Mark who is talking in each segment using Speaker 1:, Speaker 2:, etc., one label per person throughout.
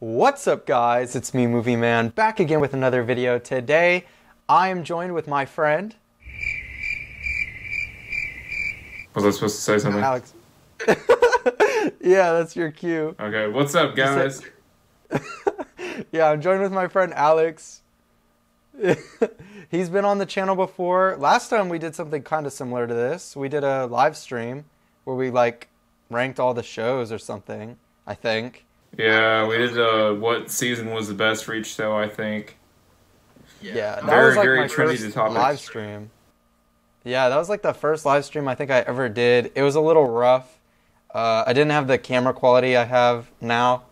Speaker 1: What's up, guys? It's me, Movie Man, back again with another video. Today, I am joined with my friend...
Speaker 2: Was I supposed to say something?
Speaker 1: Alex. Yeah, that's your cue.
Speaker 2: Okay, what's up, guys?
Speaker 1: Yeah, I'm joined with my friend Alex. He's been on the channel before. Last time we did something kind of similar to this. We did a live stream where we ranked all the shows or something, I think.
Speaker 2: Yeah, we did what season was the best for each show, I think.
Speaker 1: Yeah, that
Speaker 2: very,
Speaker 1: was like
Speaker 2: very
Speaker 1: my
Speaker 2: trendy
Speaker 1: first
Speaker 2: topic.
Speaker 1: live stream. Yeah, that was like the first live stream I think I ever did. It was a little rough. I didn't have the camera quality I have now.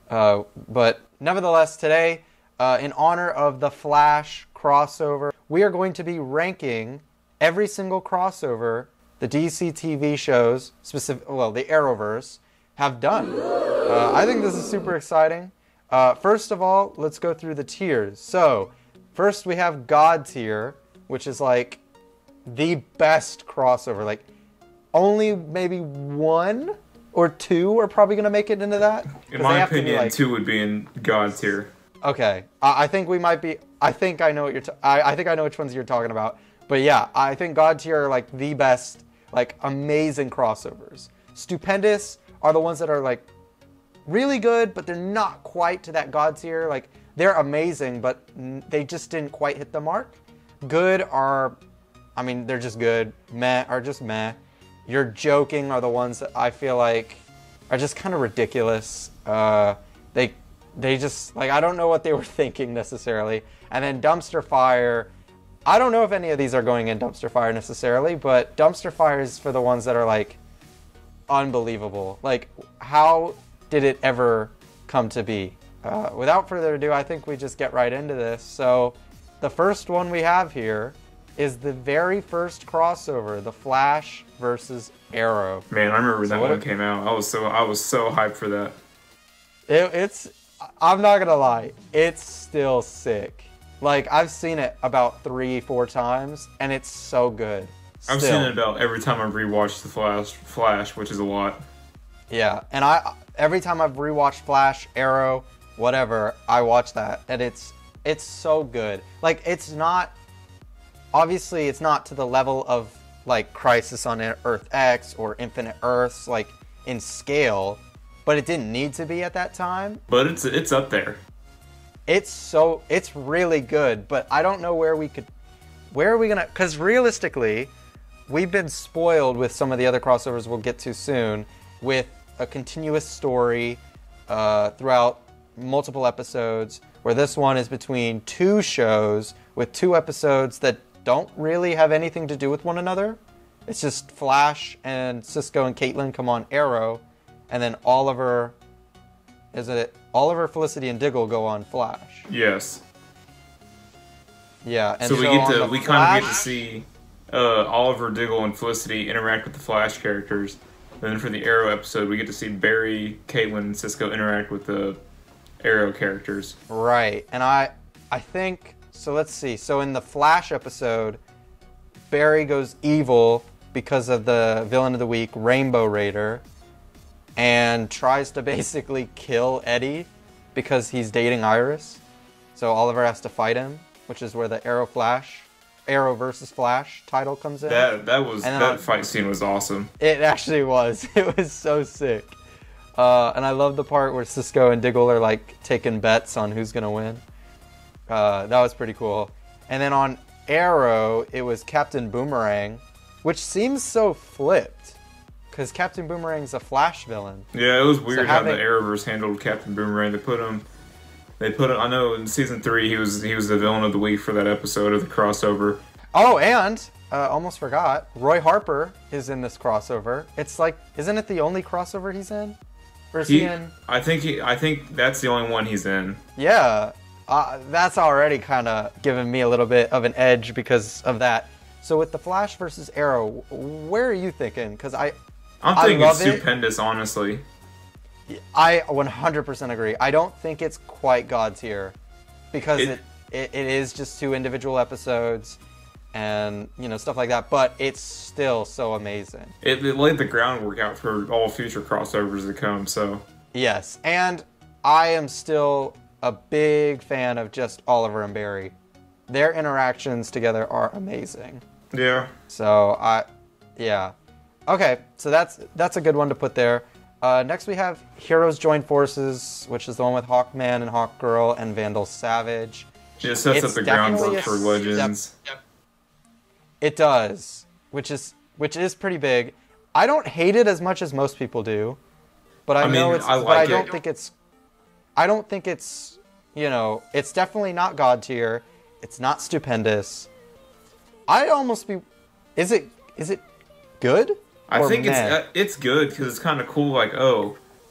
Speaker 1: But nevertheless, today, in honor of the Flash crossover, we are going to be ranking every single crossover the DCTV shows, the Arrowverse, have done. I think this is super exciting. First of all, let's go through the tiers. So, first we have God tier, which is like the best crossover. Like, only maybe one or two are probably going to make it into that.
Speaker 2: In my opinion, two would be in God tier.
Speaker 1: Okay, I think we might be. I think I know what you're. I think I know which ones you're talking about. But yeah, I think God tier are like the best, like amazing crossovers. Stupendous are the ones that are like really good, but they're not quite to that God tier. Like, they're amazing, but they just didn't quite hit the mark. Good are, I mean, they're just good. Meh are just meh. You're joking are the ones that I feel like are just kind of ridiculous. They just, like, I don't know what they were thinking necessarily. And then Dumpster Fire, I don't know if any of these are going in Dumpster Fire necessarily, but Dumpster Fire is for the ones that are like unbelievable. Like, how did it ever come to be? Without further ado, I think we just get right into this. So the first one we have here is the very first crossover, the Flash versus Arrow.
Speaker 2: Man, I remember that one came out. I was so hyped for that.
Speaker 1: I'm not gonna lie, it's still sick. Like, I've seen it about 3-4 times, and it's so good.
Speaker 2: I've seen it about every time I've rewatched the Flash, which is a lot.
Speaker 1: Yeah, and every time I've rewatched Flash, Arrow, whatever, I watch that, and it's so good. Like, it's not, obviously it's not to the level of like Crisis on Earth X or Infinite Earths, like in scale, but it didn't need to be at that time.
Speaker 2: But it's up there.
Speaker 1: It's really good, but I don't know where are we gonna, because realistically, we've been spoiled with some of the other crossovers we'll get to soon, with a continuous story throughout multiple episodes, where this one is between two shows with 2 episodes that don't really have anything to do with one another. It's just Flash and Cisco and Caitlin come on Arrow, and then Oliver, Felicity, and Diggle go on Flash.
Speaker 2: Yes.
Speaker 1: Yeah, and
Speaker 2: so we kind of get to see Oliver, Diggle, and Felicity interact with the Flash characters. And then for the Arrow episode, we get to see Barry, Caitlin, and Cisco interact with the Arrow characters.
Speaker 1: Right, and I think, so let's see. So in the Flash episode, Barry goes evil because of the villain of the week, Rainbow Raider, and tries to basically kill Eddie because he's dating Iris. So Oliver has to fight him, which is where the Arrow versus Flash title comes in.
Speaker 2: That fight scene was awesome.
Speaker 1: It actually was. It was so sick. And I love the part where Cisco and Diggle are like taking bets on who's gonna win. That was pretty cool. And then on Arrow, it was Captain Boomerang, which seems so flipped, because Captain Boomerang's a Flash villain.
Speaker 2: Yeah, it was weird how the Arrowverse handled Captain Boomerang. They put him. I know in season 3 he was the villain of the week for that episode of the crossover.
Speaker 1: Oh, and almost forgot, Roy Harper is in this crossover. It's like, isn't it the only crossover he's in? Or is he in?
Speaker 2: I think that's the only one he's in.
Speaker 1: Yeah, that's already kind of given me a little bit of an edge because of that. So with the Flash versus Arrow, where are you thinking? Because I'm
Speaker 2: thinking it's stupendous, honestly.
Speaker 1: I 100% agree. I don't think it's quite God tier, because it is just 2 individual episodes and, you know, stuff like that, but it's still so amazing.
Speaker 2: It laid the groundwork out for all future crossovers to come, so.
Speaker 1: Yes, and I am still a big fan of just Oliver and Barry. Their interactions together are amazing.
Speaker 2: Yeah.
Speaker 1: So yeah. Okay, so that's a good one to put there. Next we have Heroes Join Forces, which is the one with Hawkman and Hawkgirl and Vandal Savage.
Speaker 2: It sets up the groundwork for Legends.
Speaker 1: Yep. It does, which is pretty big. I don't hate it as much as most people do, but I don't think it's, you know, it's definitely not God tier. It's not stupendous. I'd almost be, is it good?
Speaker 2: I think it's good because it's kind of cool. Like,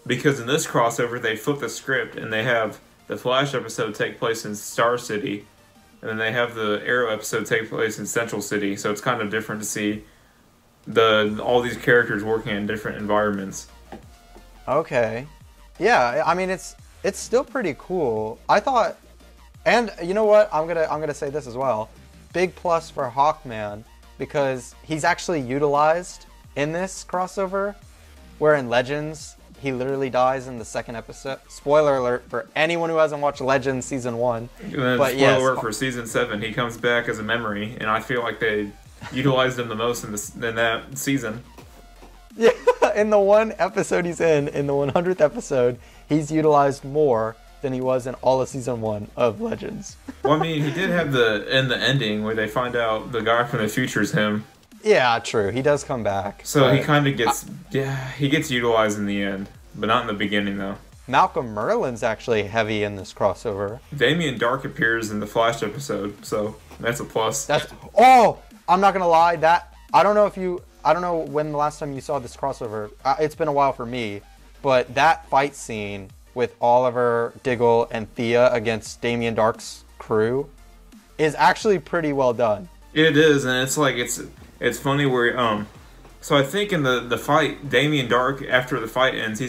Speaker 2: because in this crossover they flip the script and they have the Flash episode take place in Star City, and then they have the Arrow episode take place in Central City. So it's kind of different to see all these characters working in different environments.
Speaker 1: Okay, yeah. I mean, it's still pretty cool. I thought, and you know what? I'm gonna say this as well. Big plus for Hawkman because he's actually utilized in this crossover, where in Legends he literally dies in the second episode. Spoiler alert for anyone who hasn't watched Legends season 1.
Speaker 2: But spoiler alert for season 7, he comes back as a memory, and I feel like they utilized him the most in that season.
Speaker 1: Yeah, in the one episode he's in the 100th episode, he's utilized more than he was in all of season 1 of Legends.
Speaker 2: Well, I mean, he did have the ending where they find out the guy from the future is him.
Speaker 1: Yeah, true. He does come back.
Speaker 2: So he kind of gets, he gets utilized in the end, but not in the beginning, though.
Speaker 1: Malcolm Merlin's actually heavy in this crossover.
Speaker 2: Damien Dark appears in the Flash episode, so that's a plus.
Speaker 1: I'm not gonna lie. I don't know when the last time you saw this crossover. It's been a while for me, but that fight scene with Oliver, Diggle, and Thea against Damien Dark's crew is actually pretty well done.
Speaker 2: It is, and it's like it's funny where so I think in the fight, Damien Dark, after the fight ends,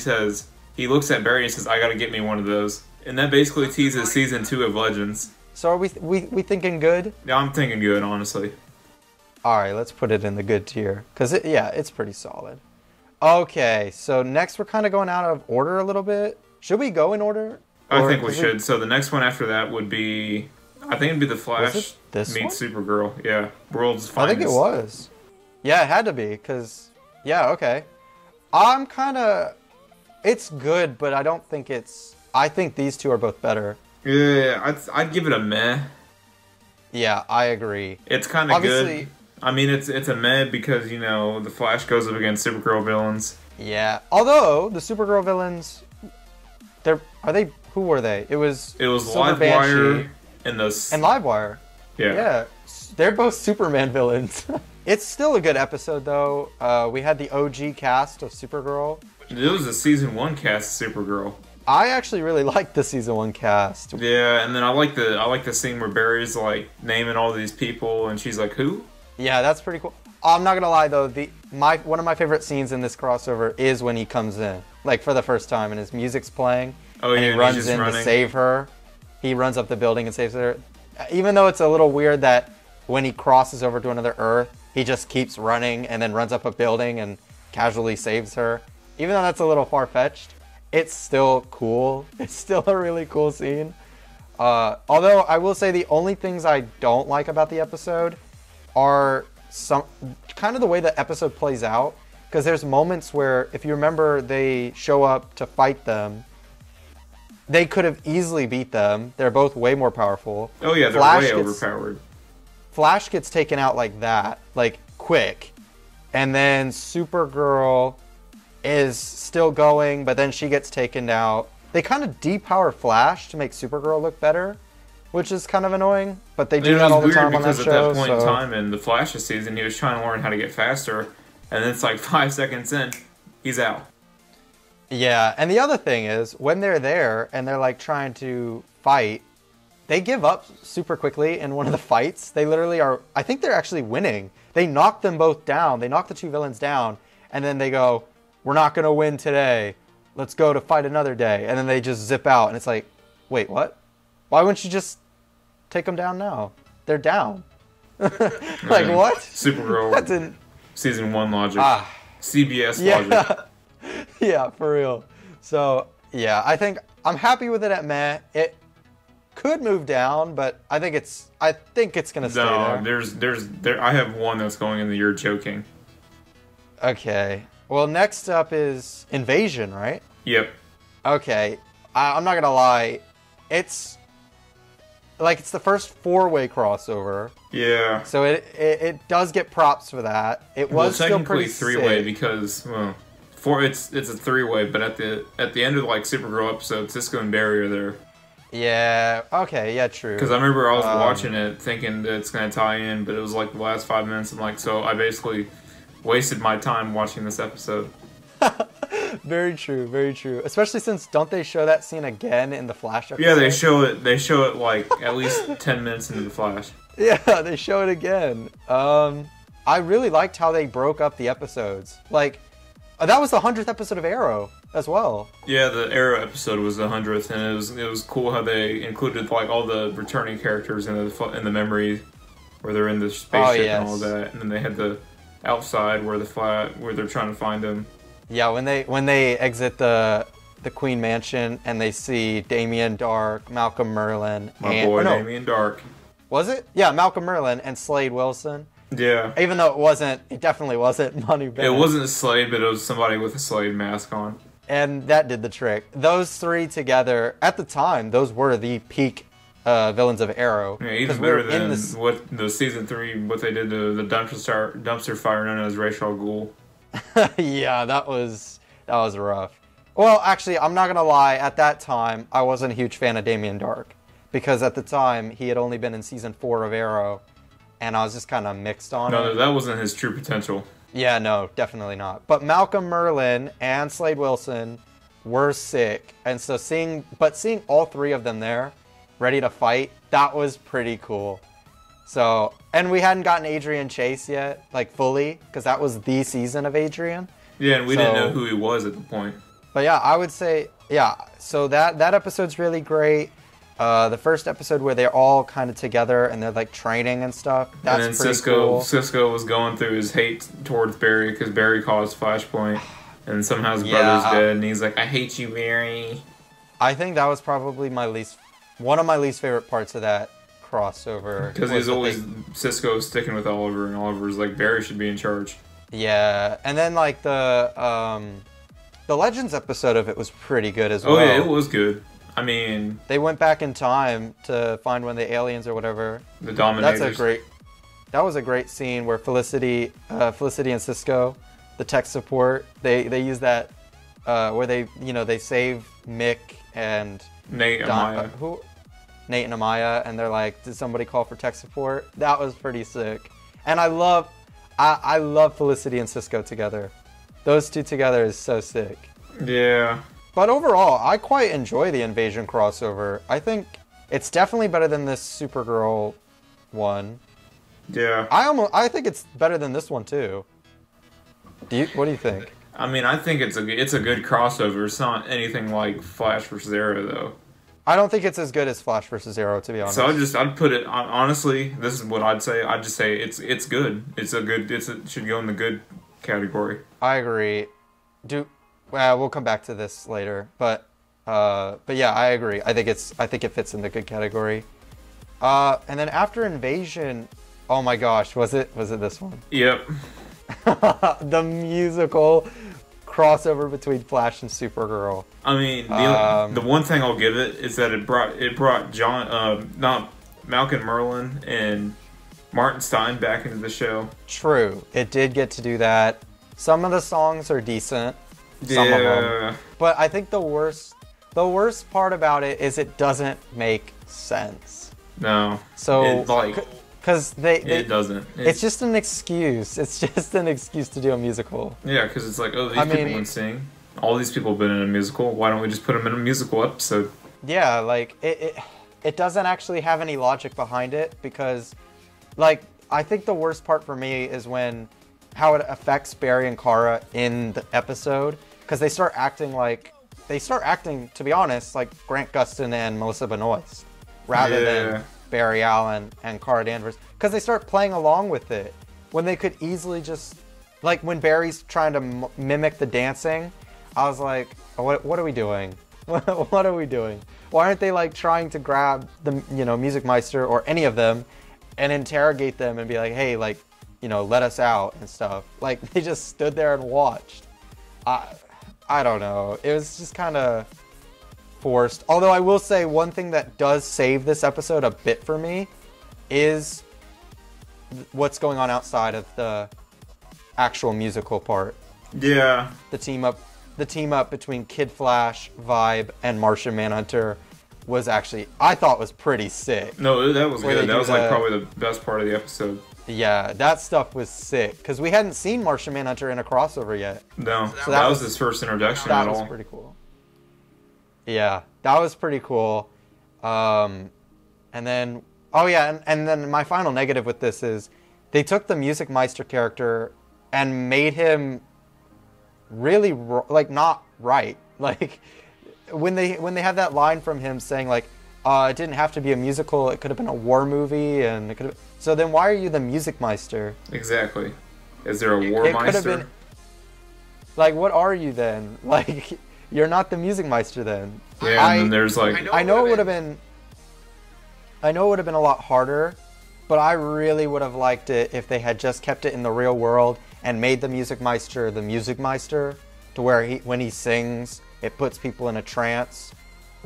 Speaker 2: he looks at Barry and says, "I gotta get me one of those," and that basically teases season 2 of Legends.
Speaker 1: So are we thinking good?
Speaker 2: Yeah, I'm thinking good, honestly.
Speaker 1: All right, let's put it in the good tier because it's pretty solid. Okay, so next we're kind of going out of order a little bit. Should we go in order?
Speaker 2: I think we should. So the next one after that would be, I think it'd be the Flash meets Supergirl. Yeah, World's Finest.
Speaker 1: I think it was. Yeah, it had to be because, yeah, okay. I'm kind of, it's good, but I don't think I think these two are both better.
Speaker 2: Yeah, I'd give it a meh.
Speaker 1: Yeah, I agree.
Speaker 2: It's kind of good. I mean, it's a meh because, you know, the Flash goes up against Supergirl villains.
Speaker 1: Yeah, although the Supergirl villains, who were they? It was
Speaker 2: Livewire and
Speaker 1: Livewire. Yeah, they're both Superman villains. It's still a good episode though. We had the OG cast of Supergirl.
Speaker 2: It was a season 1 cast of Supergirl.
Speaker 1: I actually really liked the season 1 cast.
Speaker 2: Yeah, and then I like the scene where Barry's like naming all these people, and she's like, "Who?"
Speaker 1: Yeah, that's pretty cool. I'm not gonna lie though, one of my favorite scenes in this crossover is when he comes in, like for the first time, and his music's playing.
Speaker 2: Oh yeah,
Speaker 1: and he runs in to save her. He runs up the building and saves her. Even though it's a little weird that when he crosses over to another Earth, he just keeps running and then runs up a building and casually saves her. Even though that's a little far-fetched, it's still cool. It's still a really cool scene. Although I will say the only things I don't like about the episode are kind of the way the episode plays out. Because there's moments where, if you remember, they show up to fight them. They could have easily beat them. They're both way more powerful.
Speaker 2: Oh yeah, they're way overpowered.
Speaker 1: Flash gets taken out like that, like quick. And then Supergirl is still going, but then she gets taken out. They kind of depower Flash to make Supergirl look better, which is kind of annoying. But they do that all the time on that show.
Speaker 2: Because at that point in time in the Flash's season, he was trying to learn how to get faster, and then it's like 5 seconds in, he's out.
Speaker 1: Yeah, and the other thing is, when they're there and they're like trying to fight, they give up super quickly in one of the fights. They literally are, I think they're actually winning. They knock them both down. They knock the two villains down, and then they go, "We're not going to win today. Let's go to fight another day." And then they just zip out, and it's like, wait, what? Why wouldn't you just take them down now? They're down. Like, what?
Speaker 2: Supergirl season 1 logic. CBS logic.
Speaker 1: Yeah, for real. So, Yeah, I think I'm happy with it at meh. It could move down, but I think it's gonna stay there.
Speaker 2: There. I have one that's going in the You're Joking.
Speaker 1: Okay. Well, next up is Invasion, right?
Speaker 2: Yep.
Speaker 1: Okay. I'm not gonna lie. It's the first 4-way crossover.
Speaker 2: Yeah.
Speaker 1: So it does get props for that. It was still pretty
Speaker 2: technically 3-way because it's a 3-way, but at the end of like Supergirl episode, Cisco and Barry are there.
Speaker 1: Yeah. Okay. Yeah. True.
Speaker 2: Because I remember I was watching it thinking that it's gonna tie in, but it was like the last 5 minutes. I'm like, so I basically wasted my time watching this episode.
Speaker 1: Very true. Very true. Especially since don't they show that scene again in the Flash episode?
Speaker 2: Yeah, they show it. They show it like at least 10 minutes into the Flash.
Speaker 1: Yeah, they show it again. I really liked how they broke up the episodes. Like, that was the 100th episode of Arrow as well.
Speaker 2: Yeah, the Arrow episode was the 100th, and it was cool how they included like all the returning characters in the memory where they're in the spaceship and all that, and then they had the outside where they're trying to find them.
Speaker 1: Yeah, when they exit the Queen Mansion and they see Damian Dark, Malcolm Merlyn,
Speaker 2: Damian Dark.
Speaker 1: Was it? Yeah, Malcolm Merlyn and Slade Wilson.
Speaker 2: Yeah.
Speaker 1: Even though it definitely wasn't Manu Bennett.
Speaker 2: It wasn't a Slade, but it was somebody with a Slade mask on.
Speaker 1: And that did the trick. Those three together, at the time, those were the peak villains of Arrow.
Speaker 2: Yeah, even better than what the season 3, what they did to the dumpster fire known as Ra's al Ghul.
Speaker 1: Yeah, that was rough. Well, actually, I'm not gonna lie. At that time, I wasn't a huge fan of Damian Dark because at the time he had only been in season 4 of Arrow, and I was just kind of mixed on it.
Speaker 2: No, that wasn't his true potential.
Speaker 1: Yeah, no, definitely not. But Malcolm Merlyn and Slade Wilson were sick, and so seeing all three of them there, ready to fight, that was pretty cool. So, and we hadn't gotten Adrian Chase yet, like fully, because that was the season of Adrian.
Speaker 2: Yeah, and we didn't know who he was at the point.
Speaker 1: But yeah, I would say, yeah, so that episode's really great. The first episode where they're all kind of together and they're like training and stuff, that's pretty cool.
Speaker 2: Cisco was going through his hate towards Barry because Barry caused Flashpoint, and somehow his brother's dead, and he's like, I hate you, Barry.
Speaker 1: I think that was probably one of my least favorite parts of that crossover.
Speaker 2: Because he's always, Cisco sticking with Oliver, and Oliver's like, Barry should be in charge.
Speaker 1: Yeah, and then like the Legends episode of it was pretty good as well.
Speaker 2: Oh yeah, it was good. I mean,
Speaker 1: they went back in time to find when the aliens or whatever.
Speaker 2: The Dominators.
Speaker 1: That was a great scene where Felicity and Cisco, the tech support, they use that where they save Mick and
Speaker 2: Nate and Amaya.
Speaker 1: Nate and Amaya, and they're like, did somebody call for tech support? That was pretty sick. And I love Felicity and Cisco together. Those two together is so sick.
Speaker 2: Yeah.
Speaker 1: But overall, I quite enjoy the Invasion crossover. I think it's definitely better than this Supergirl one.
Speaker 2: Yeah.
Speaker 1: I think it's better than this one too. What do you think?
Speaker 2: I mean, I think it's a good crossover. It's not anything like Flash vs. Arrow though.
Speaker 1: I don't think it's as good as Flash vs. Arrow, to be honest.
Speaker 2: So I'd put it honestly. This is what I'd say. I'd just say it's good. It should go in the good category.
Speaker 1: I agree. We'll come back to this later, but yeah, I agree. I think it fits in the good category. And then after Invasion, oh my gosh, was it this one?
Speaker 2: Yep.
Speaker 1: The musical crossover between Flash and Supergirl.
Speaker 2: I mean, the one thing I'll give it is that it brought Malcolm Merlyn and Martin Stein back into the show.
Speaker 1: True, it did get to do that. Some of the songs are decent. Some of them. But I think the worst part about it is it doesn't make sense.
Speaker 2: No.
Speaker 1: So because
Speaker 2: it doesn't.
Speaker 1: It's just an excuse. It's just an excuse to do a musical.
Speaker 2: Yeah, because it's like, oh, these people can sing. All these people have been in a musical. Why don't we just put them in a musical episode?
Speaker 1: Yeah, like it doesn't actually have any logic behind it because, like, I think the worst part for me is how it affects Barry and Kara in the episode, because they start acting, to be honest, like Grant Gustin and Melissa Benoist, rather than Barry Allen and Kara Danvers, because they start playing along with it when they could easily just, like when Barry's trying to mimic the dancing, I was like, what are we doing? What are we doing? Why aren't they like trying to grab the Music Meister or any of them and interrogate them and be like, hey, like, let us out and stuff? Like, they just stood there and watched. I don't know. It was just kind of forced. Although I will say one thing that does save this episode a bit for me is what's going on outside of the actual musical part.
Speaker 2: Yeah.
Speaker 1: The team up between Kid Flash, Vibe, and Martian Manhunter was actually, I thought, was pretty sick.
Speaker 2: No, that was good. That was like probably the best part of the episode.
Speaker 1: Yeah, that stuff was sick because we hadn't seen Martian Manhunter in a crossover yet.
Speaker 2: No, so that was his first introduction at all.
Speaker 1: That was pretty cool. Yeah, that was pretty cool. And then, and then my final negative with this is they took the Music Meister character and made him really like not right. Like when they have that line from him saying like, it didn't have to be a musical, it could have been a war movie, and it could have... So then why are you the Music Meister?
Speaker 2: Exactly. Is there a War Meister?
Speaker 1: Been... Like, what are you then? Like, you're not the Music Meister then.
Speaker 2: Yeah, and then there's like...
Speaker 1: I know it would have been a lot harder, but I really would have liked it if they had just kept it in the real world and made the Music Meister the Music Meister, to where when he sings, it puts people in a trance.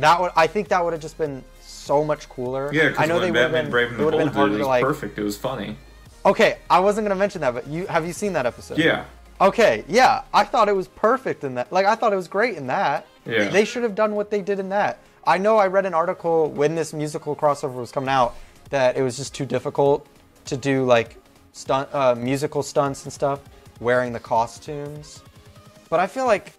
Speaker 1: I think that would have just been so much cooler.
Speaker 2: Yeah, because when Batman Brave and the Bold did it, was perfect. It was funny.
Speaker 1: Okay, I wasn't going to mention that, but have you seen that episode?
Speaker 2: Yeah.
Speaker 1: Okay, yeah. I thought it was perfect in that. Like, I thought it was great in that.
Speaker 2: Yeah.
Speaker 1: They should have done what they did in that. I know I read an article when this musical crossover was coming out that it was just too difficult to do, like, musical stunts and stuff, wearing the costumes. But I feel like...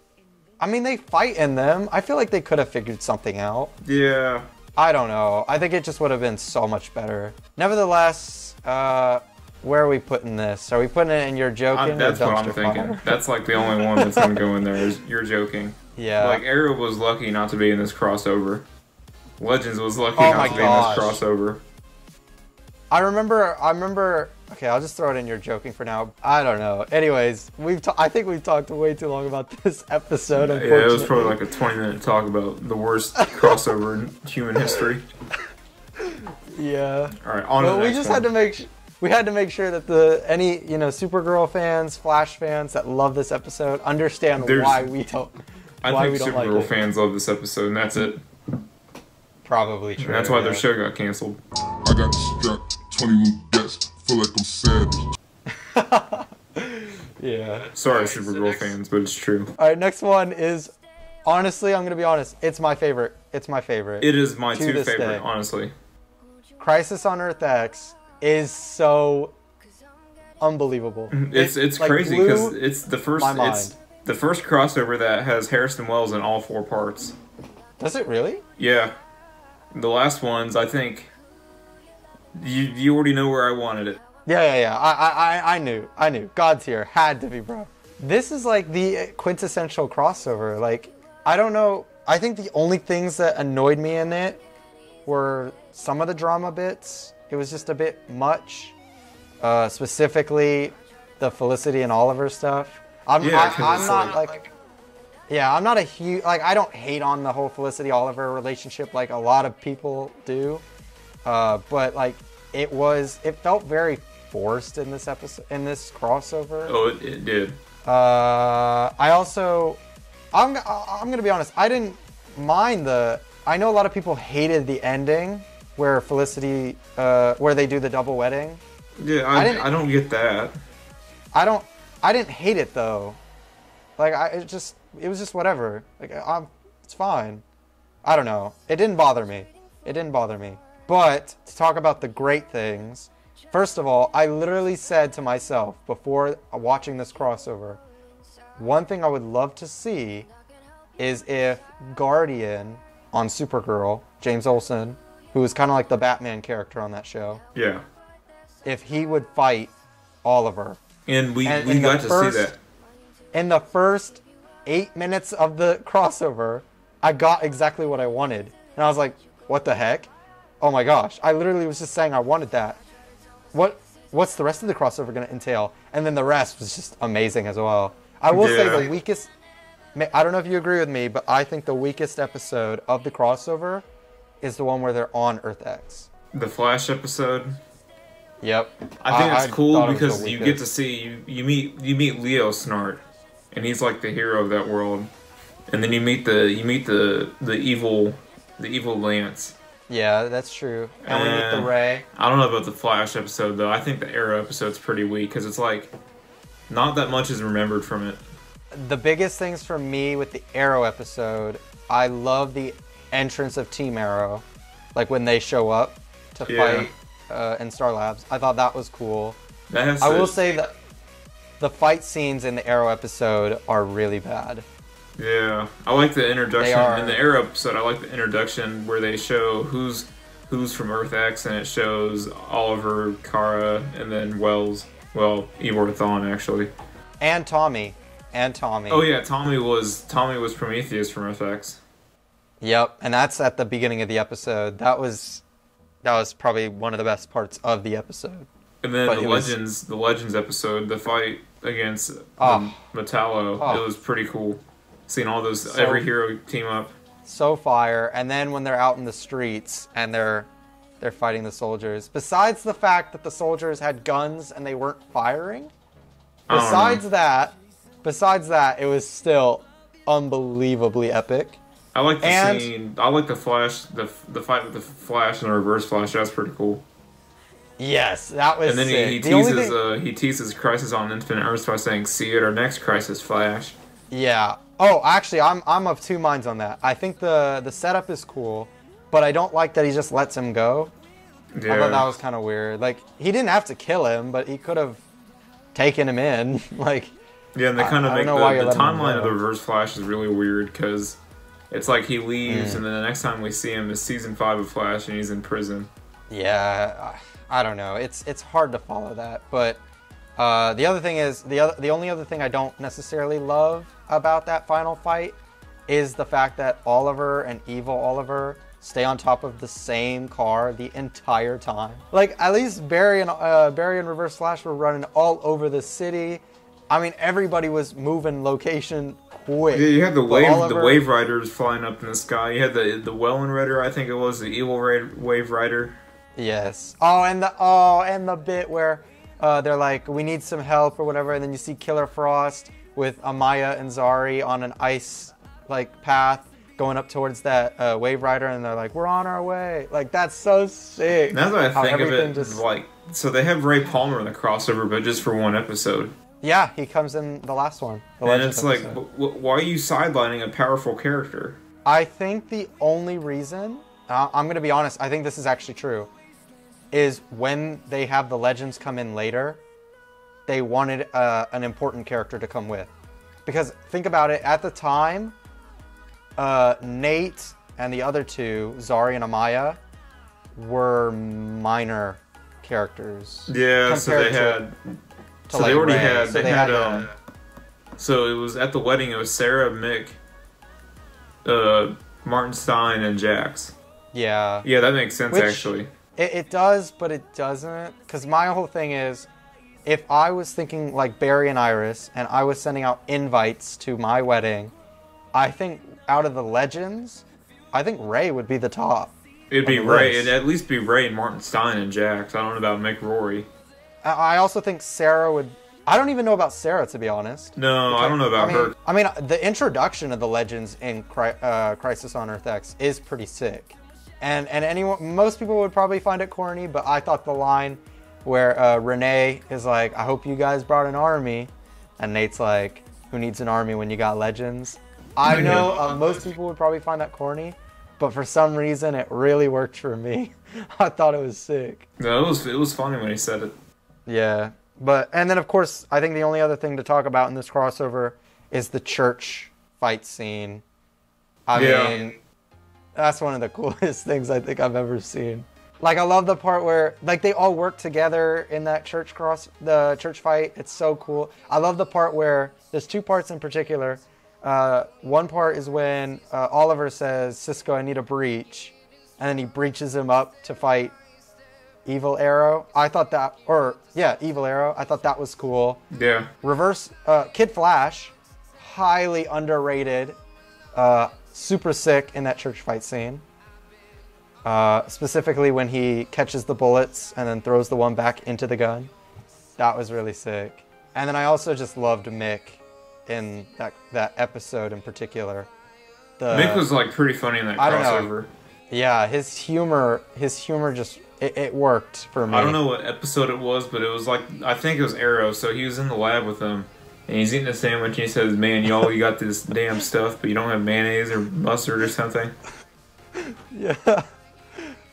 Speaker 1: I mean, they fight in them. I feel like they could have figured something out.
Speaker 2: Yeah.
Speaker 1: I don't know. I think it just would have been so much better. Nevertheless, where are we putting this? Are we putting it in You're Joking?
Speaker 2: That's what I'm thinking. Fire? That's like the only one that's going to go in there is You're Joking.
Speaker 1: Yeah.
Speaker 2: Like, Arrow was lucky not to be in this crossover. Legends was lucky not to be in this crossover.
Speaker 1: I remember... Okay, I'll just throw it in You're Joking for now. I don't know. Anyways, I think we've talked way too long about this episode, unfortunately.
Speaker 2: Yeah, it was probably like a 20-minute talk about the worst crossover in human history.
Speaker 1: Yeah.
Speaker 2: All right, on to the next
Speaker 1: we just had to make sure that any Supergirl fans, Flash fans that love this episode understand why we don't.
Speaker 2: I think Supergirl fans love this episode, and that's it.
Speaker 1: Probably true.
Speaker 2: And that's why their show got canceled.
Speaker 3: I got strapped 21 bets. Feel like I'm savage.
Speaker 1: Yeah.
Speaker 2: Sorry, Supergirl fans, but it's true.
Speaker 1: All right, next one is, honestly, I'm gonna be honest. It's my favorite. It's my favorite.
Speaker 2: It is my two favorite, honestly.
Speaker 1: Crisis on Earth X is so unbelievable.
Speaker 2: It's like crazy because it's the first crossover that has Harrison Wells in all 4 parts.
Speaker 1: Does it really?
Speaker 2: Yeah. The last ones, I think. You already know where I wanted it.
Speaker 1: Yeah. I knew. God's Here had to be, bro. This is like the quintessential crossover. Like, I don't know. I think the only things that annoyed me in it were some of the drama bits. It was just a bit much. Specifically, the Felicity and Oliver stuff. I'm not a huge... Like, I don't hate on the whole Felicity-Oliver relationship like a lot of people do. But like it felt very forced in this episode, in this crossover.
Speaker 2: Oh, it did.
Speaker 1: I'm gonna be honest. I didn't mind I know a lot of people hated the ending where Felicity, where they do the double wedding.
Speaker 2: Yeah, I don't get that.
Speaker 1: I didn't hate it though. Like it was just whatever. Like it's fine. I don't know. It didn't bother me. But to talk about the great things, first of all, I literally said to myself before watching this crossover, one thing I would love to see is if Guardian on Supergirl, James Olsen, who is kind of like the Batman character on that show,
Speaker 2: yeah,
Speaker 1: if he would fight Oliver.
Speaker 2: And we got to see that.
Speaker 1: In the first 8 minutes of the crossover, I got exactly what I wanted. And I was like, what the heck? Oh my gosh. I literally was just saying I wanted that. What's the rest of the crossover going to entail? And then the rest was just amazing as well. I will say the I don't know if you agree with me, but I think the weakest episode of the crossover is the one where they're on Earth X.
Speaker 2: The Flash episode.
Speaker 1: Yep.
Speaker 2: I think it's cool because you get to see you meet Leo Snart, and he's like the hero of that world, and then you meet the evil Lance.
Speaker 1: Yeah, that's true. And we meet the Ray.
Speaker 2: I don't know about the Flash episode though. I think the Arrow episode's pretty weak because it's like not that much is remembered from it.
Speaker 1: The biggest things for me with the Arrow episode, I love the entrance of Team Arrow, like when they show up to fight in Star Labs. I thought that was cool. I will say that the fight scenes in the Arrow episode are really bad.
Speaker 2: Yeah, I like the introduction in the Arrow episode. I like the introduction where they show who's from Earth X, and it shows Oliver, Kara, and then Wells. Well, Eeyore Thawne actually.
Speaker 1: And Tommy.
Speaker 2: Oh yeah, Tommy was Prometheus from Earth X.
Speaker 1: Yep, and that's at the beginning of the episode. That was probably one of the best parts of the episode.
Speaker 2: And then the Legends episode, the fight against Metallo, it was pretty cool. Seeing all those every hero team up.
Speaker 1: So fire. And then when they're out in the streets and they're fighting the soldiers, besides the fact that the soldiers had guns and they weren't firing, besides that, it was still unbelievably epic.
Speaker 2: I like the scene. I like the Flash, the fight with the Flash and the Reverse Flash. That's pretty cool.
Speaker 1: Yes, that was.
Speaker 2: And then he teases Crisis on Infinite Earths by saying, "See you at our next Crisis, Flash."
Speaker 1: Yeah. Oh, actually, I'm of two minds on that. I think the setup is cool, but I don't like that he just lets him go.
Speaker 2: Yeah.
Speaker 1: I thought that was kind of weird. Like, he didn't have to kill him, but he could have taken him in. Like.
Speaker 2: Yeah, and they kind of make the timeline of the Reverse Flash is really weird because it's like he leaves, and then the next time we see him is season 5 of Flash, and he's in prison.
Speaker 1: Yeah, I don't know. It's hard to follow that, but the other thing is the only other thing I don't necessarily love about that final fight is the fact that Oliver and Evil Oliver stay on top of the same car the entire time. Like, at least Barry and Reverse Flash were running all over the city. I mean, everybody was moving location quick.
Speaker 2: Yeah, you had the Wave Riders flying up in the sky. You had the Welland Rider, I think it was, the Evil Wave Rider.
Speaker 1: Yes. And the bit where they're like, we need some help or whatever, and then you see Killer Frost with Amaya and Zari on an ice path going up towards that Wave Rider, and they're like, we're on our way. Like, that's so sick.
Speaker 2: That's what I think of it. So they have Ray Palmer in the crossover, but just for one episode.
Speaker 1: Yeah, he comes in the last one.
Speaker 2: And it's like, why are you sidelining a powerful character?
Speaker 1: I think the only reason, I'm going to be honest, I think this is actually true, is when they have the Legends come in later, they wanted an important character to come with. Because think about it, at the time, Nate and the other two, Zari and Amaya, were minor characters.
Speaker 2: Yeah, so they had... So they already had... So it was at the wedding, it was Sarah, Mick, Martin Stein, and Jax.
Speaker 1: Yeah.
Speaker 2: Yeah, that makes sense, actually.
Speaker 1: It does, but it doesn't. Because my whole thing is, if I was thinking like Barry and Iris, and I was sending out invites to my wedding, I think out of the Legends, I think Ray would be the top.
Speaker 2: It'd be Ray. It'd at least be Ray, Martin Stein, and Jax. I don't know about Mick Rory.
Speaker 1: I also think Sarah would... I don't even know about Sarah, to be honest.
Speaker 2: No, I don't know about her.
Speaker 1: I mean, the introduction of the Legends in Crisis on Earth X is pretty sick. And most people would probably find it corny, but I thought the line where Renee is like, I hope you guys brought an army. And Nate's like, who needs an army when you got Legends? I know most people would probably find that corny, but for some reason it really worked for me. I thought it was sick.
Speaker 2: No, it was funny when he said it.
Speaker 1: Yeah, and then of course, I think the only other thing to talk about in this crossover is the church fight scene. I mean, that's one of the coolest things I think I've ever seen. Like, I love the part where they all work together in that the church fight. It's so cool. I love the part where there's two parts in particular. One part is when Oliver says, "Cisco, I need a breach," and then he breaches him up to fight Evil Arrow. Evil Arrow. I thought that was cool.
Speaker 2: Yeah.
Speaker 1: Kid Flash, highly underrated, super sick in that church fight scene. Specifically when he catches the bullets and then throws the one back into the gun. That was really sick. And then I also just loved Mick in that episode in particular.
Speaker 2: Mick was like pretty funny in that crossover.
Speaker 1: Yeah, his humor just it worked for me.
Speaker 2: I don't know what episode it was, but it was like, I think it was Arrow. So he was in the lab with them, and he's eating a sandwich, and he says, "Man, y'all, you got this damn stuff, but you don't have mayonnaise or mustard or something."
Speaker 1: Yeah.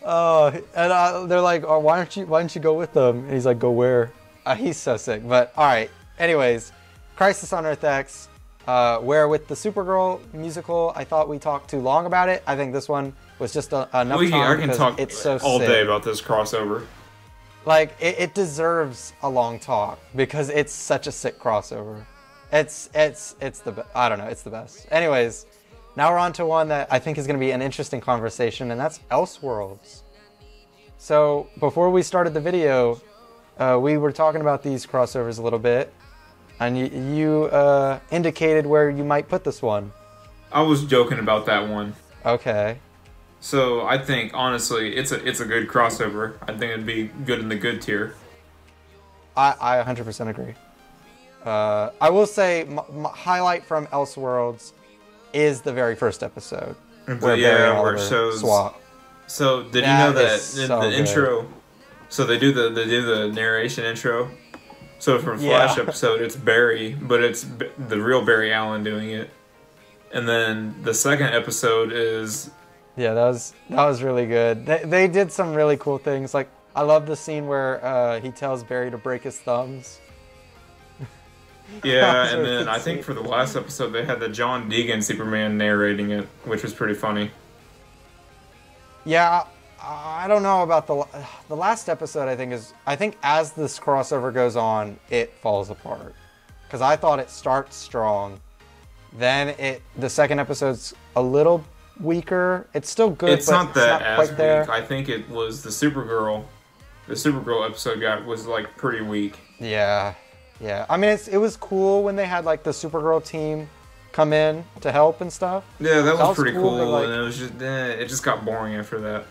Speaker 1: Oh, and they're like, "Oh, why don't you go with them?" And he's like, "Go where?" He's so sick. But all right. Anyways, Crisis on Earth X. Where with the Supergirl musical, I thought we talked too long about it. I think this one was just enough time.
Speaker 2: I can talk
Speaker 1: it's so
Speaker 2: all
Speaker 1: sick.
Speaker 2: day about this crossover.
Speaker 1: Like, it deserves a long talk because it's such a sick crossover. It's the I don't know, it's the best. Anyways, now we're on to one that I think is going to be an interesting conversation, and that's Elseworlds. So before we started the video, we were talking about these crossovers a little bit, and you indicated where you might put this one.
Speaker 2: I was joking about that one.
Speaker 1: Okay.
Speaker 2: So I think honestly, it's a good crossover. I think it'd be good in the good tier.
Speaker 1: I 100% agree. I will say my highlight from Elseworlds is the very first episode where Barry and Oliver swap.
Speaker 2: So did you know that in the intro? So they do the narration intro. So from Flash episode, it's Barry, but it's the real Barry Allen doing it. And then the second episode is...
Speaker 1: Yeah, that was really good. They did some really cool things. Like, I love the scene where he tells Barry to break his thumbs.
Speaker 2: Yeah, and then I think for the last episode, they had the John Deegan Superman narrating it, which was pretty funny.
Speaker 1: Yeah, I don't know about the last episode. I think as this crossover goes on, it falls apart. Because I thought it starts strong, then the second episode's a little weaker. It's still good.
Speaker 2: It's
Speaker 1: but
Speaker 2: not that
Speaker 1: it's not
Speaker 2: as
Speaker 1: quite there.
Speaker 2: weak. I think it was the Supergirl. The Supergirl episode was like pretty weak.
Speaker 1: Yeah. I mean, it was cool when they had like the Supergirl team come in to help and stuff.
Speaker 2: Yeah, that was pretty cool.
Speaker 1: Like,
Speaker 2: and it was just it just got boring after that.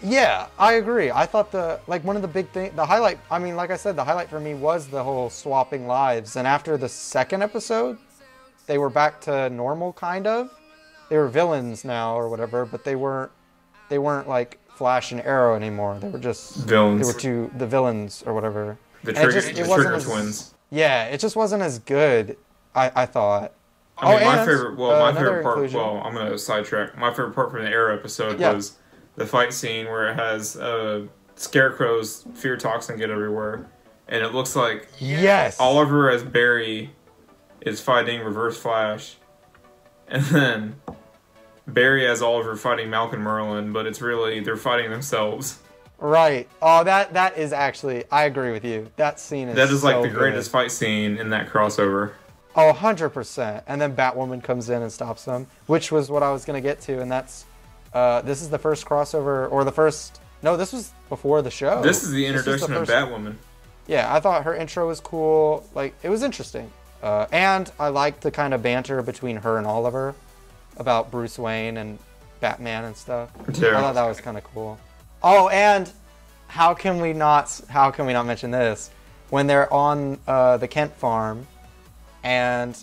Speaker 1: Yeah, I agree. I thought one of the big things, the highlight, I mean, like I said, the highlight for me was the whole swapping lives. And after the second episode, they were back to normal, kind of. They were villains now or whatever, but they weren't like Flash and Arrow anymore. They were just
Speaker 2: villains.
Speaker 1: They were the villains or whatever.
Speaker 2: The Trigger Twins.
Speaker 1: Yeah, it just wasn't as good, I thought.
Speaker 2: I mean, my favorite part, I'm going to sidetrack. My favorite part from the Arrow episode was the fight scene where it has Scarecrow's fear toxin get everywhere. And it looks like Oliver as Barry is fighting Reverse Flash. And then Barry as Oliver fighting Malcolm Merlin, but it's really, they're fighting themselves.
Speaker 1: Right. Oh, that is actually, I agree with you. That scene is
Speaker 2: That is like
Speaker 1: so
Speaker 2: the greatest fight scene in that crossover.
Speaker 1: Oh, 100%. And then Batwoman comes in and stops them, which was what I was going to get to. And that's, this is the first crossover, or the first, no, this was before the show.
Speaker 2: This is the introduction of Batwoman.
Speaker 1: Yeah, I thought her intro was cool. Like, it was interesting. And I liked the kind of banter between her and Oliver about Bruce Wayne and Batman and stuff. Yeah. I thought that was kind of cool. Oh, and how can we not mention this? When they're on the Kent farm, and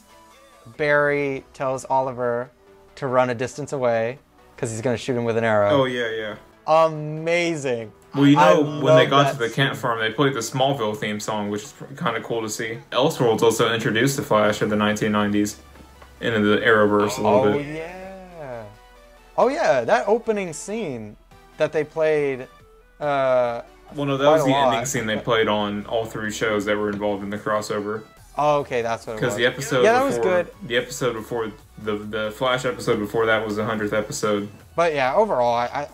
Speaker 1: Barry tells Oliver to run a distance away because he's going to shoot him with an arrow.
Speaker 2: Oh, yeah.
Speaker 1: Amazing.
Speaker 2: Well, you know, when they got to the Kent farm, they played the Smallville theme song, which is kind of cool to see. Elseworlds also introduced the Flash in the 1990s into the Arrowverse a little bit.
Speaker 1: Oh, yeah. That opening scene that they played...
Speaker 2: well, no, that was the ending scene they played on all three shows that were involved in the crossover.
Speaker 1: Oh, okay, that's what it was.
Speaker 2: Because the episode
Speaker 1: that was good.
Speaker 2: The episode before, the Flash episode before that was the 100th episode.
Speaker 1: But yeah, overall, I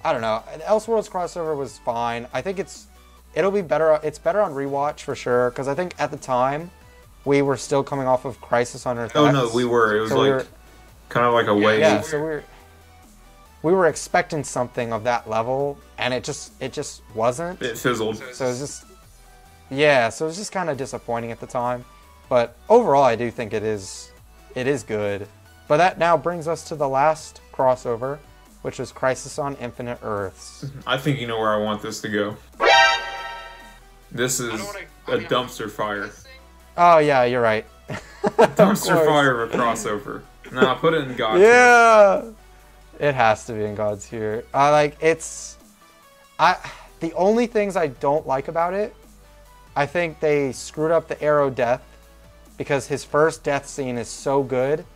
Speaker 1: don't know. Elseworlds crossover was fine. I think it'll be better. It's better on rewatch for sure. Because I think at the time, we were still coming off of Crisis on Earth X.
Speaker 2: Oh no, we were. It was kind of like a wave.
Speaker 1: Yeah, so we were expecting something of that level, and it just wasn't.
Speaker 2: It fizzled.
Speaker 1: So it was just kind of disappointing at the time. But overall, I do think it is It is good. But that now brings us to the last crossover, which was Crisis on Infinite Earths.
Speaker 2: I think you know where I want this to go. This is a dumpster fire.
Speaker 1: Oh yeah, you're right.
Speaker 2: Dumpster fire of a crossover. Nah, put it in God.
Speaker 1: Yeah, it has to be in God's tier. The only things I don't like about it, I think they screwed up the Arrow death, because his first death scene is so good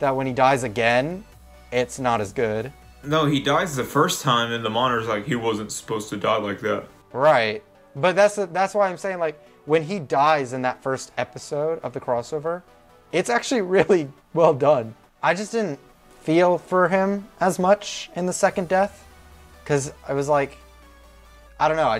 Speaker 1: that when he dies again, it's not as good.
Speaker 2: No, he dies the first time, and the monitor's like, he wasn't supposed to die like that.
Speaker 1: Right, but that's why I'm saying, like, when he dies in that first episode of the crossover, it's actually really well done. I just didn't feel for him as much in the second death, because I was like, I don't know,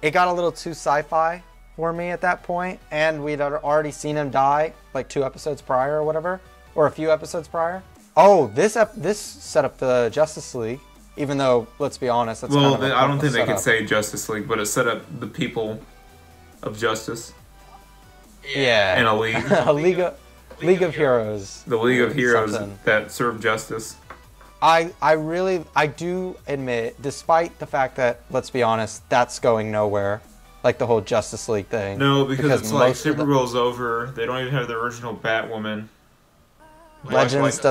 Speaker 1: it got a little too sci-fi for me at that point, and we'd already seen him die like 2 episodes prior or whatever, or a few episodes prior. Oh, this set up the Justice League, even though, let's be honest, that's kind of
Speaker 2: I don't think they could say Justice League, but it set up the people of justice.
Speaker 1: Yeah.
Speaker 2: In a league.
Speaker 1: A League of Heroes.
Speaker 2: The League of Heroes
Speaker 1: Something.
Speaker 2: that serve justice.
Speaker 1: I do admit, despite the fact that, let's be honest, that's going nowhere, like the whole Justice League thing.
Speaker 2: No, because it's like Supergirl's over. They don't even have the original Batwoman.
Speaker 1: Legends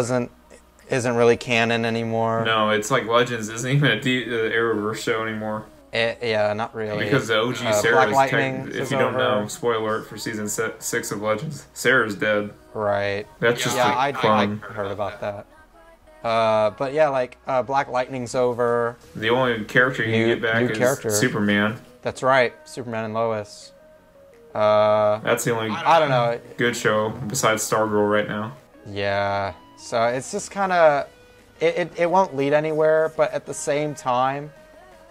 Speaker 1: isn't really canon anymore.
Speaker 2: No, it's like Legends isn't even a Arrowverse show anymore.
Speaker 1: Yeah, not really.
Speaker 2: Because the OG Sarah
Speaker 1: Black
Speaker 2: if you don't know, spoiler alert for season 6 of Legends, Sarah's dead.
Speaker 1: Right.
Speaker 2: That's just
Speaker 1: I
Speaker 2: fun.
Speaker 1: heard about that. But yeah, like Black Lightning's over.
Speaker 2: The only character you can get back is Superman.
Speaker 1: That's right, Superman and Lois.
Speaker 2: That's the only
Speaker 1: I don't know.
Speaker 2: good show besides Stargirl right now.
Speaker 1: Yeah, so it's just kind of it won't lead anywhere, but at the same time,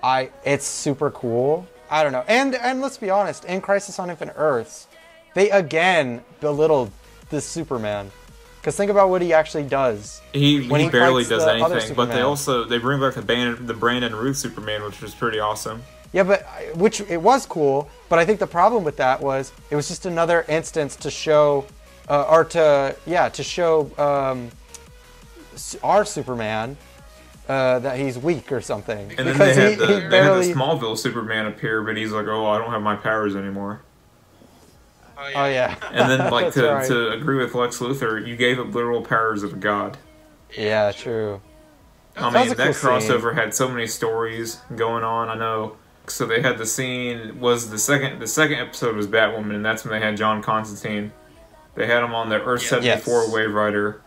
Speaker 1: it's super cool. I don't know, and let's be honest, in Crisis on Infinite Earths, they again belittled this Superman. Because think about what he actually does.
Speaker 2: He barely does anything, but
Speaker 1: Superman.
Speaker 2: they bring back the Brandon Ruth Superman, which was pretty awesome.
Speaker 1: Yeah, which it was cool, but I think the problem with that was it was just another instance to show, to show our Superman that he's weak or something.
Speaker 2: And then they had the Smallville Superman appear, but he's like, oh, I don't have my powers anymore.
Speaker 1: Oh yeah.
Speaker 2: And then like to agree with Lex Luthor, you gave up literal powers of a god.
Speaker 1: Yeah, true.
Speaker 2: I mean, that crossover had so many stories going on. I know. So they had the scene was the second episode was Batwoman, and that's when they had John Constantine. They had him on the Earth 74 Wave Rider,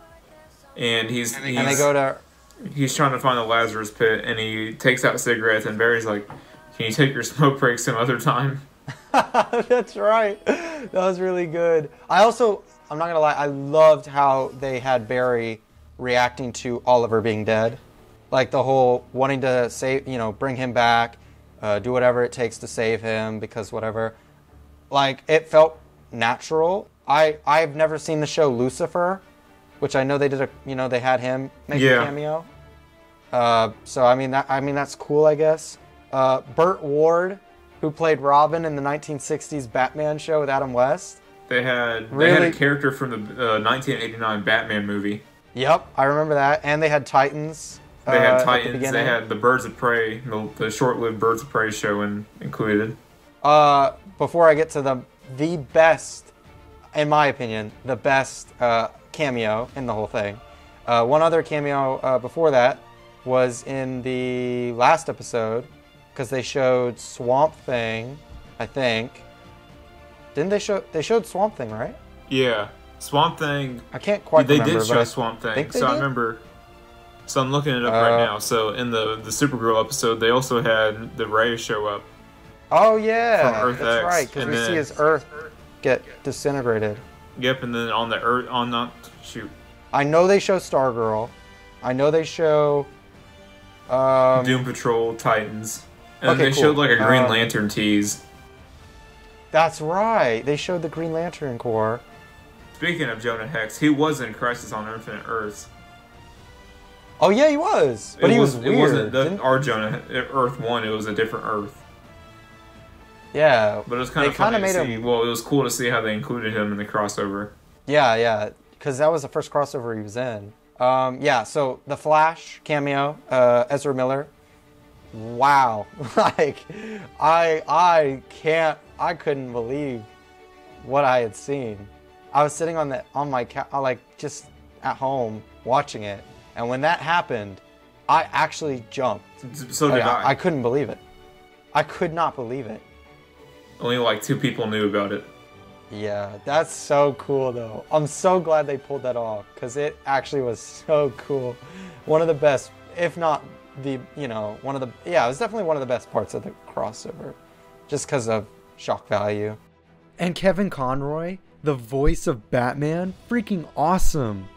Speaker 2: and he's trying to find the Lazarus Pit, and he takes out cigarettes, and Barry's like, "Can you take your smoke break some other time?"
Speaker 1: That's right. That was really good. I'm not gonna lie, I loved how they had Barry reacting to Oliver being dead, like the whole wanting to save, bring him back. Do whatever it takes to save him because whatever. Like, it felt natural. I've never seen the show Lucifer, which I know they did they had him make a cameo. So I mean that's cool, I guess. Burt Ward, who played Robin in the 1960s Batman show with Adam West.
Speaker 2: They had a character from the 1989 Batman movie.
Speaker 1: Yep, I remember that. And they had Titans.
Speaker 2: They had Titans. They had the Birds of Prey, the short-lived Birds of Prey show included.
Speaker 1: Before I get to the best, in my opinion, the best cameo in the whole thing. One other cameo before that was in the last episode, because they showed Swamp Thing, I think. Didn't they show? They showed Swamp Thing, right?
Speaker 2: Yeah, Swamp Thing.
Speaker 1: I can't quite remember.
Speaker 2: They did show Swamp Thing. So I remember. So I'm looking it up right now. So in the Supergirl episode, they also had the Ray show up.
Speaker 1: Oh yeah,
Speaker 2: from Earth
Speaker 1: that's
Speaker 2: X,
Speaker 1: right. Because we see his Earth get disintegrated.
Speaker 2: Yep, and then on the Earth,
Speaker 1: I know they show Stargirl. I know they show
Speaker 2: Doom Patrol, Titans, and they showed like a Green Lantern tease.
Speaker 1: That's right. They showed the Green Lantern Corps.
Speaker 2: Speaking of Jonah Hex, he was in Crisis on Infinite Earths.
Speaker 1: Oh yeah, he was. But he was weird.
Speaker 2: It wasn't our Jonah Earth 1. It was a different Earth.
Speaker 1: Yeah,
Speaker 2: but it was kind of funny to see. Well, it was cool to see how they included him in the crossover.
Speaker 1: Yeah. because that was the first crossover he was in. Yeah, so The Flash cameo, Ezra Miller. Wow, like I couldn't believe what I had seen. I was sitting on my like just at home watching it, and when that happened, I actually jumped.
Speaker 2: So did I.
Speaker 1: I couldn't believe it. I could not believe it.
Speaker 2: Only like 2 people knew about it.
Speaker 1: Yeah, that's so cool though. I'm so glad they pulled that off because it actually was so cool. One of the best, if not the, it was definitely one of the best parts of the crossover just because of shock value. And Kevin Conroy, the voice of Batman, freaking awesome.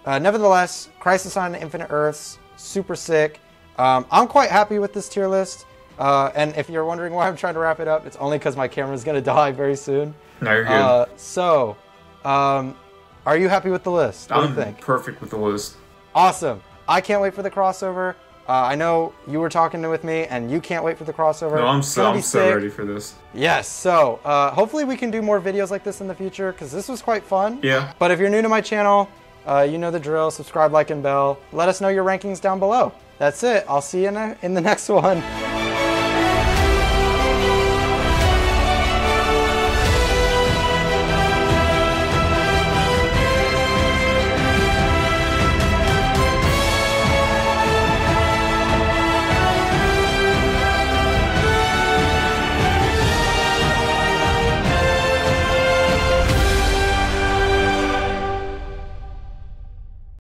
Speaker 1: Nevertheless, Crisis on Infinite Earths, super sick. I'm quite happy with this tier list. And if you're wondering why I'm trying to wrap it up, it's only because my camera's going to die very soon.
Speaker 2: No, you're good.
Speaker 1: Are you happy with the list? What do you think?
Speaker 2: I'm perfect with the list.
Speaker 1: Awesome. I can't wait for the crossover. I know you were talking with me, and you can't wait for the crossover.
Speaker 2: No, I'm so ready for this.
Speaker 1: Yes, so hopefully we can do more videos like this in the future, because this was quite fun.
Speaker 2: Yeah.
Speaker 1: But if you're new to my channel, you know the drill. Subscribe, like, and bell. Let us know your rankings down below. That's it. I'll see you in the next one.